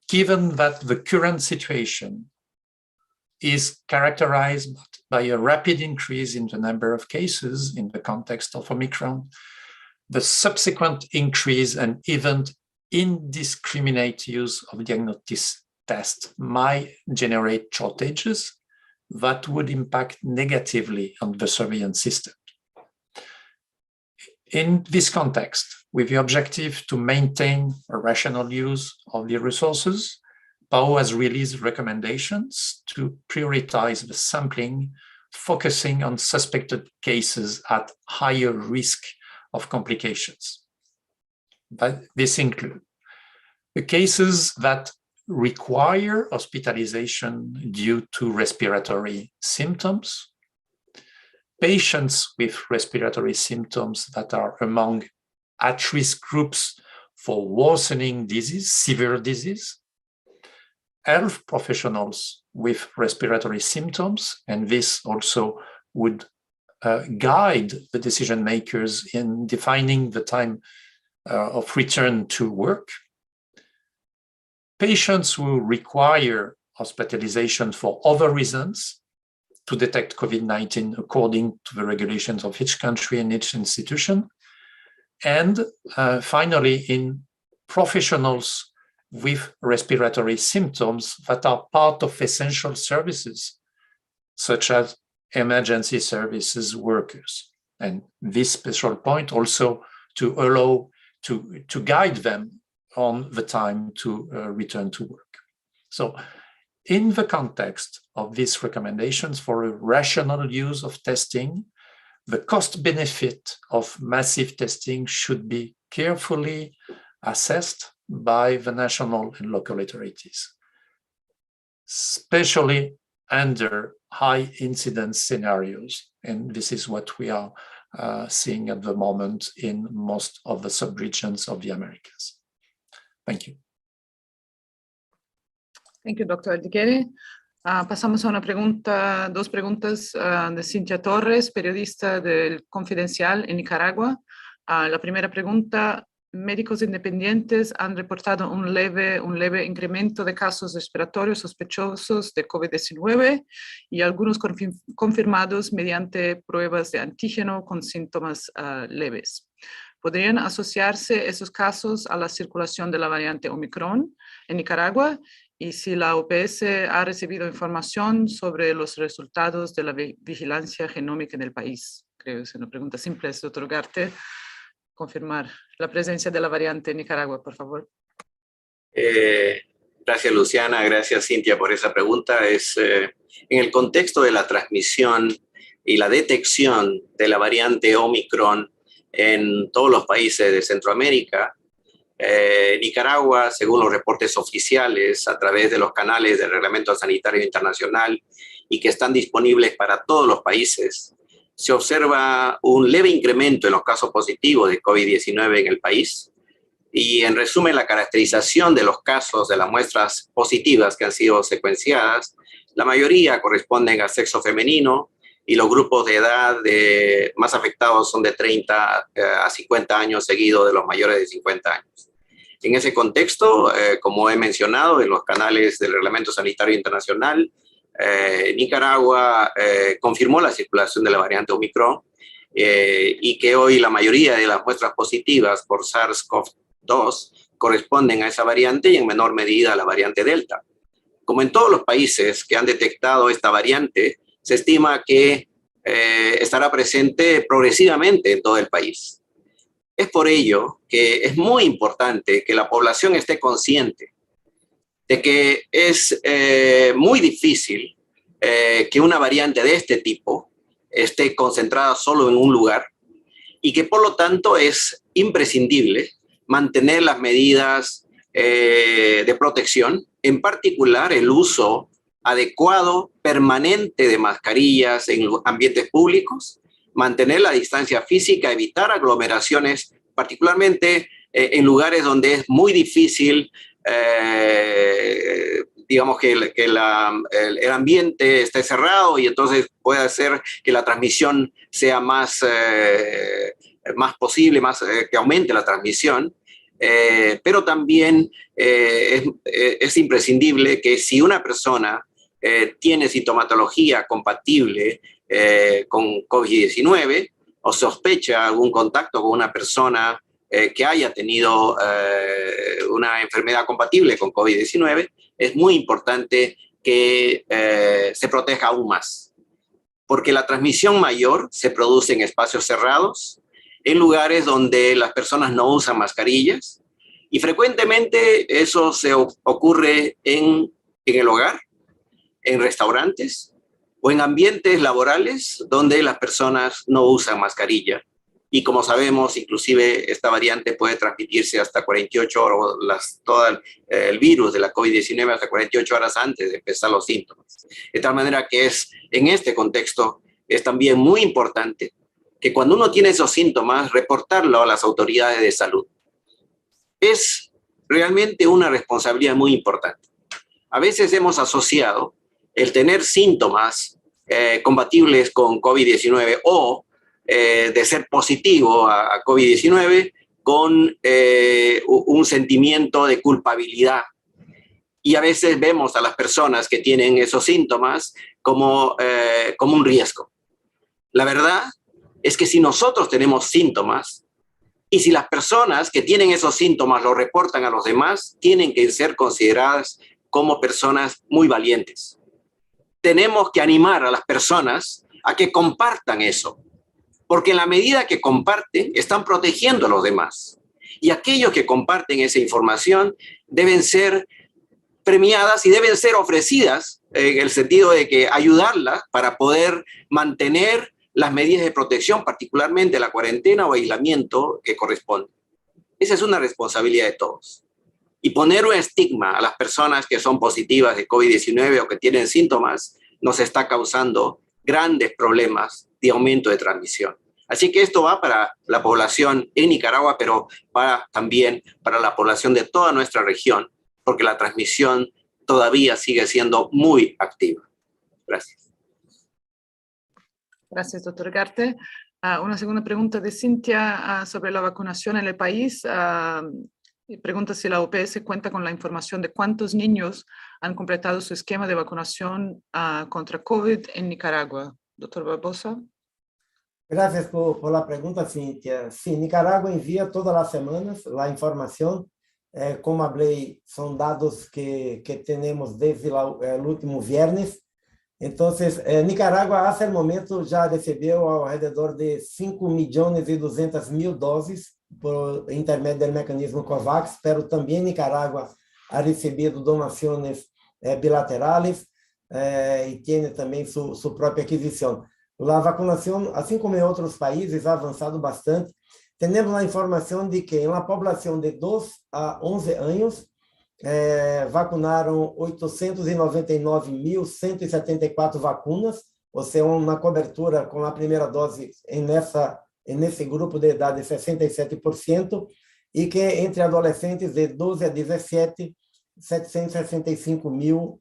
Given that the current situation is characterized by a rapid increase in the number of cases in the context of Omicron, the subsequent increase and even indiscriminate use of diagnostic tests might generate shortages that would impact negatively on the surveillance system. In this context, with the objective to maintain a rational use of the resources, PAHO has released recommendations to prioritize the sampling, focusing on suspected cases at higher risk of complications. But this includes the cases that require hospitalization due to respiratory symptoms, patients with respiratory symptoms that are among at-risk groups for worsening disease, severe disease, health professionals with respiratory symptoms, and this also would guide the decision makers in defining the time of return to work, patients who require hospitalization for other reasons to detect COVID-19 according to the regulations of each country and each institution, and finally, in professionals with respiratory symptoms that are part of essential services, such as emergency services workers. And this special point also to allow to guide them on the time to return to work. So in the context of these recommendations for a rational use of testing, the cost benefit of massive testing should be carefully assessed by the national and local authorities, especially under high incidence scenarios. And this is what we are seeing at the moment in most of the subregions of the Americas. Thank you. Thank you, Dr. Aldigueri. Pasamos a una pregunta, dos preguntas de Cintia Torres, periodista del Conferencial en Nicaragua. La primera pregunta, médicos independientes han reportado un leve incremento de casos respiratorios sospechosos de COVID-19 y algunos confirmados mediante pruebas de antígeno con síntomas leves. ¿Podrían asociarse esos casos a la circulación de la variante Omicron en Nicaragua? Y si la OPS ha recibido información sobre los resultados de la vigilancia genómica en el país. Creo que es una pregunta simple, es doctor Ugarte. Confirmar la presencia de la variante en Nicaragua, por favor. Gracias, Luciana. Gracias, Cintia, por esa pregunta. En el contexto de la transmisión y la detección de la variante Omicron en todos los países de Centroamérica, Nicaragua, según los reportes oficiales a través de los canales del Reglamento Sanitario Internacional y que están disponibles para todos los países, se observa un leve incremento en los casos positivos de COVID-19 en el país. Y en resumen, la caracterización de los casos de las muestras positivas que han sido secuenciadas, la mayoría corresponden al sexo femenino y los grupos de edad más afectados son de 30 a 50 años, seguidos de los mayores de 50 años. En ese contexto, como he mencionado en los canales del Reglamento Sanitario Internacional, Nicaragua confirmó la circulación de la variante Omicron y que hoy la mayoría de las muestras positivas por SARS-CoV-2 corresponden a esa variante y en menor medida a la variante Delta. Como en todos los países que han detectado esta variante, se estima que estará presente progresivamente en todo el país. Es por ello que es muy importante que la población esté consciente de que es muy difícil que una variante de este tipo esté concentrada solo en un lugar y que por lo tanto es imprescindible mantener las medidas de protección, en particular el uso adecuado, permanente de mascarillas en los ambientes públicos, mantener la distancia física, evitar aglomeraciones, particularmente en lugares donde es muy difícil digamos que el ambiente esté cerrado y entonces puede hacer que la transmisión sea más posible, que aumente la transmisión. Pero también es imprescindible que si una persona tiene sintomatología compatible con COVID-19 o sospecha algún contacto con una persona que haya tenido una enfermedad compatible con COVID-19, es muy importante que se proteja aún más, porque la transmisión mayor se produce en espacios cerrados, en lugares donde las personas no usan mascarillas, y frecuentemente eso ocurre en el hogar, en restaurantes o en ambientes laborales donde las personas no usan mascarilla. Y como sabemos, inclusive esta variante puede transmitirse hasta 48 horas, todo el virus de la COVID-19 hasta 48 horas antes de empezar los síntomas. De tal manera que en este contexto es también muy importante que cuando uno tiene esos síntomas, reportarlo a las autoridades de salud. Es realmente una responsabilidad muy importante. A veces hemos asociado el tener síntomas compatibles con COVID-19 o de ser positivo a COVID-19 con un sentimiento de culpabilidad. Y a veces vemos a las personas que tienen esos síntomas como un riesgo. La verdad es que si nosotros tenemos síntomas y si las personas que tienen esos síntomas lo reportan a los demás, tienen que ser consideradas como personas muy valientes. Tenemos que animar a las personas a que compartan eso, porque en la medida que comparten, están protegiendo a los demás. Y aquellos que comparten esa información deben ser premiadas y deben ser ofrecidas en el sentido de que ayudarlas para poder mantener las medidas de protección, particularmente la cuarentena o aislamiento que corresponde. Esa es una responsabilidad de todos. Y poner un estigma a las personas que son positivas de COVID-19 o que tienen síntomas nos está causando grandes problemas de aumento de transmisión. Así que esto va para la población en Nicaragua, pero también para la población de toda nuestra región, porque la transmisión todavía sigue siendo muy activa. Gracias. Gracias, doctor Garte. Una segunda pregunta de Cintia sobre la vacunación en el país. Pregunta si la OPS cuenta con la información de cuántos niños han completado su esquema de vacunación contra COVID en Nicaragua. Doctor Barbosa. Gracias por la pregunta, Cintia. Sí, Nicaragua envía todas las semanas la información. Como hablé, son datos que tenemos desde el último viernes. Entonces, Nicaragua, hasta el momento, ya recibió alrededor de 5.200.000 dosis por intermedio del mecanismo COVAX, pero también Nicaragua ha recibido donaciones bilaterales y tiene también su propia adquisición. La vacunación, así como en otros países, ha avanzado bastante. Tenemos la información de que en la población de 2 a 11 años, vacunaram 899.174 vacunas, ou seja, uma cobertura com a primeira dose nesse grupo de idade de 67%, e que entre adolescentes de 12 a 17, 765.000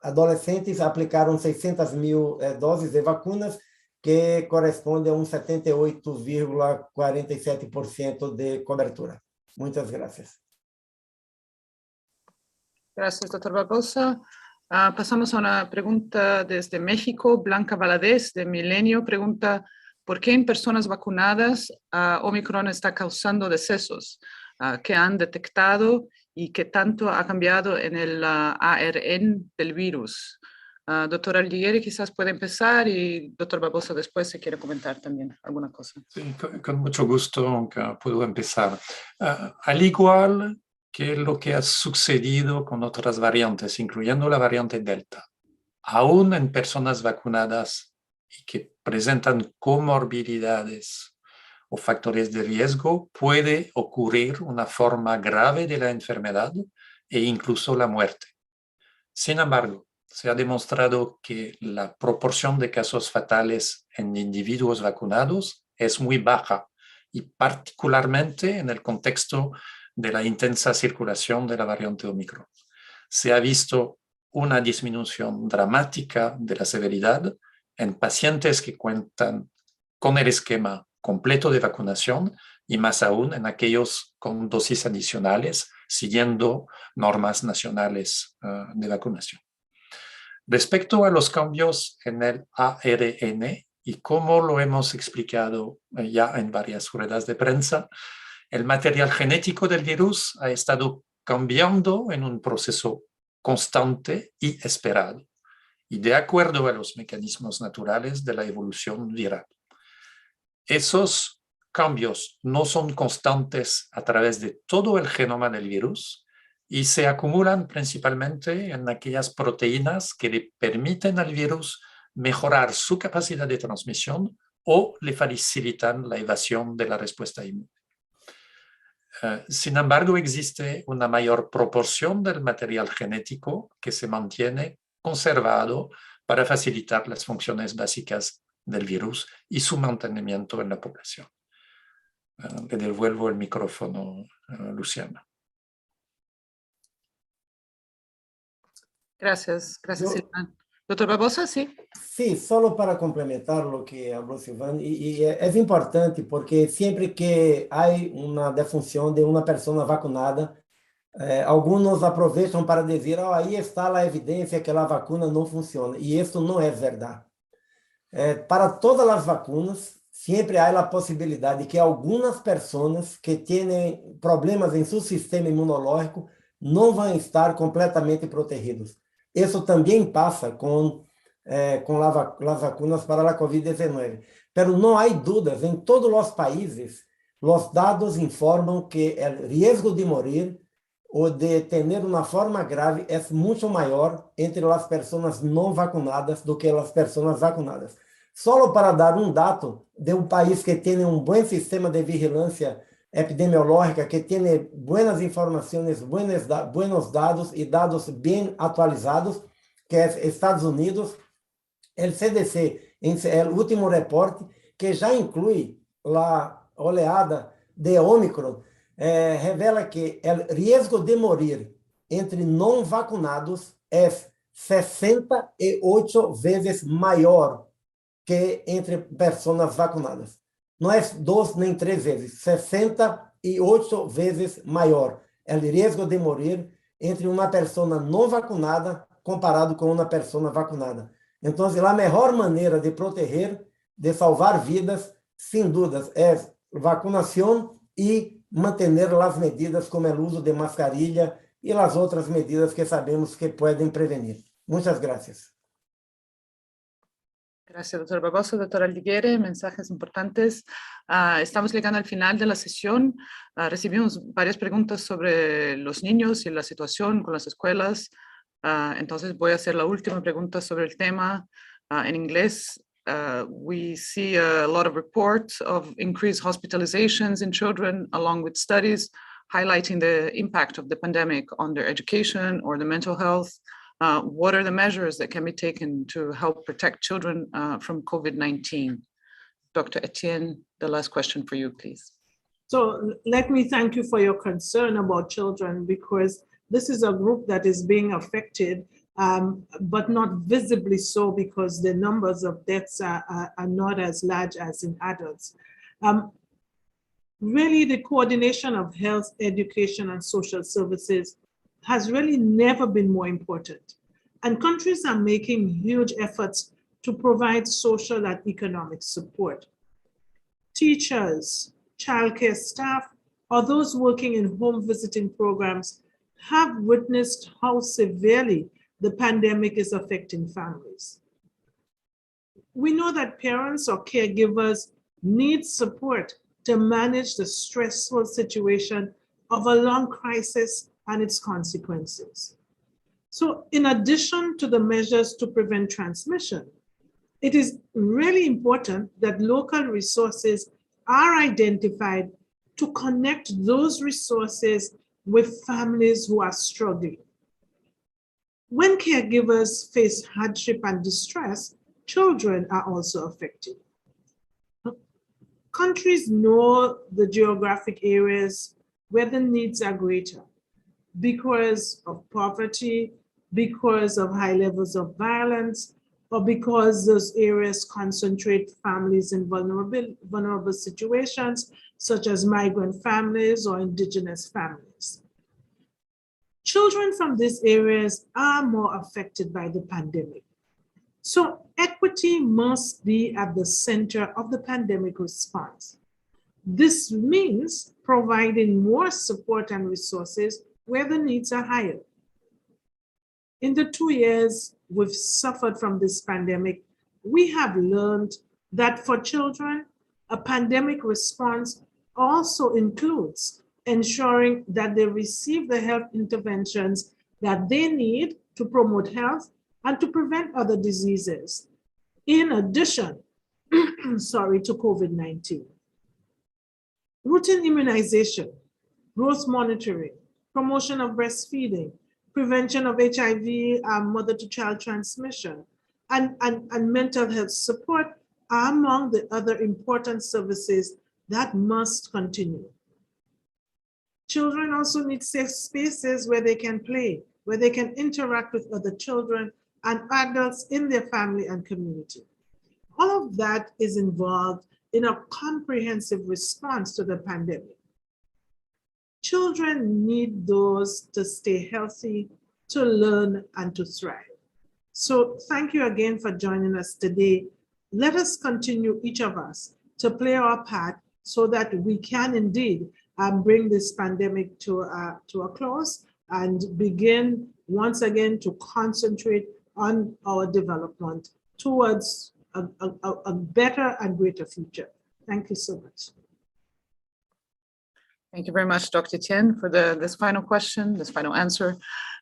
adolescentes aplicaram 600.000 doses de vacunas, que corresponde a 78,47% de cobertura. Muitas gracias. Gracias, doctor Barbosa. Pasamos a una pregunta desde México. Blanca Valadez, de Milenio, pregunta, ¿por qué en personas vacunadas Omicron está causando decesos? ¿Qué han detectado y qué tanto ha cambiado en el ARN del virus? Doctor Aldigueri quizás puede empezar y doctor Barbosa después si quiere comentar también alguna cosa. Sí, con mucho gusto puedo empezar. Al igual que lo que ha sucedido con otras variantes, incluyendo la variante Delta, aún en personas vacunadas y que presentan comorbilidades o factores de riesgo, puede ocurrir una forma grave de la enfermedad e incluso la muerte. Sin embargo, se ha demostrado que la proporción de casos fatales en individuos vacunados es muy baja y particularmente en el contexto de la intensa circulación de la variante Omicron. Se ha visto una disminución dramática de la severidad en pacientes que cuentan con el esquema completo de vacunación y más aún en aquellos con dosis adicionales siguiendo normas nacionales de vacunación. Respecto a los cambios en el ARN y como lo hemos explicado ya en varias ruedas de prensa, el material genético del virus ha estado cambiando en un proceso constante y esperado, y de acuerdo a los mecanismos naturales de la evolución viral. Esos cambios no son constantes a través de todo el genoma del virus y se acumulan principalmente en aquellas proteínas que le permiten al virus mejorar su capacidad de transmisión o le facilitan la evasión de la respuesta inmune. Sin embargo, existe una mayor proporción del material genético que se mantiene conservado para facilitar las funciones básicas del virus y su mantenimiento en la población. Le devuelvo el micrófono a Luciana. Gracias, Silván. Doctor Barbosa, sí. Sí, solo para complementar lo que habló Silván, y es importante porque siempre que hay una defunción de una persona vacunada, algunos aprovecham para dizer, ahí está la evidencia que la vacuna no funciona, y esto no es verdad. Para todas las vacunas, siempre hay la posibilidad de que algunas personas que tienen problemas en su sistema inmunológico no van a estar completamente protegidos. Eso también pasa con las vacunas para la COVID-19. Pero no hay dudas, en todos los países, los datos informan que el riesgo de morir o de tener una forma grave es mucho mayor entre las personas no vacunadas do que las personas vacunadas. Solo para dar un dato de un país que tiene un buen sistema de vigilancia epidemiológica, que tiene buenas informaciones, buenos dados y dados bien actualizados, que es Estados Unidos. El CDC, en el último reporte, que ya incluye la oleada de Omicron, revela que el riesgo de morir entre no vacunados es 68 veces mayor que entre personas vacunadas. No es 2 ni 3 veces, 68 veces mayor el riesgo de morir entre una persona no vacunada comparado con una persona vacunada. Entonces, la mejor manera de proteger, de salvar vidas, sin dudas, es vacunación y mantener las medidas como el uso de mascarilla y las otras medidas que sabemos que pueden prevenir. Muchas gracias. Gracias, doctor Barbosa. Doctor Aldiguere, mensajes importantes. Estamos llegando al final de la sesión. Recibimos varias preguntas sobre los niños y la situación con las escuelas. Entonces voy a hacer la última pregunta sobre el tema en inglés. We see a lot of reports of increased hospitalizations in children, along with studies highlighting the impact of the pandemic on their education or the mental health. What are the measures that can be taken to help protect children from COVID-19? Dr. Etienne, the last question for you, please. So let me thank you for your concern about children, because this is a group that is being affected, but not visibly so, because the numbers of deaths are not as large as in adults. Really, the coordination of health, education, and social services has really never been more important. And countries are making huge efforts to provide social and economic support. Teachers, childcare staff, or those working in home visiting programs have witnessed how severely the pandemic is affecting families. We know that parents or caregivers need support to manage the stressful situation of a long crisis and its consequences. So in addition to the measures to prevent transmission, it is really important that local resources are identified to connect those resources with families who are struggling. When caregivers face hardship and distress, children are also affected. Countries know the geographic areas where the needs are greater because of poverty, because of high levels of violence, or because those areas concentrate families in vulnerable situations, such as migrant families or indigenous families. Children from these areas are more affected by the pandemic. So equity must be at the center of the pandemic response. This means providing more support and resources where the needs are higher. In the 2 years we've suffered from this pandemic, we have learned that for children, a pandemic response also includes ensuring that they receive the health interventions that they need to promote health and to prevent other diseases, in addition, to COVID-19. Routine immunization, growth monitoring, promotion of breastfeeding, prevention of HIV, mother-to-child transmission, and mental health support are among the other important services that must continue. Children also need safe spaces where they can play, where they can interact with other children and adults in their family and community. All of that is involved in a comprehensive response to the pandemic. Children need those to stay healthy, to learn, and to thrive. So thank you again for joining us today. Let us continue, each of us, to play our part so that we can indeed bring this pandemic to a close and begin once again to concentrate on our development towards a better and greater future. Thank you so much. Thank you very much, Dr. Etienne, for this final question, this final answer.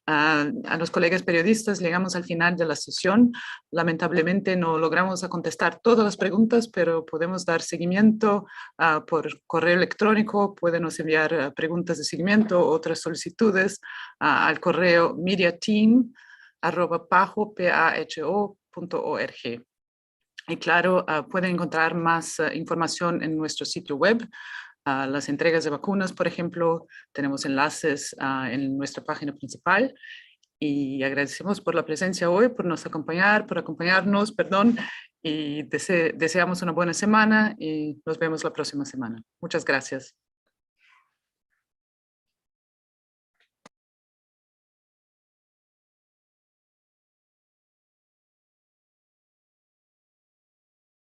A los colegas periodistas, llegamos al final de la sesión. Lamentablemente no logramos contestar todas las preguntas, pero podemos dar seguimiento por correo electrónico. Pueden enviar preguntas de seguimiento, otras solicitudes al correo mediateam@paho.org. Y claro, pueden encontrar más información en nuestro sitio web. Las entregas de vacunas, por ejemplo, tenemos enlaces en nuestra página principal, y agradecemos por la presencia hoy, por acompañarnos, y deseamos una buena semana y nos vemos la próxima semana. Muchas gracias.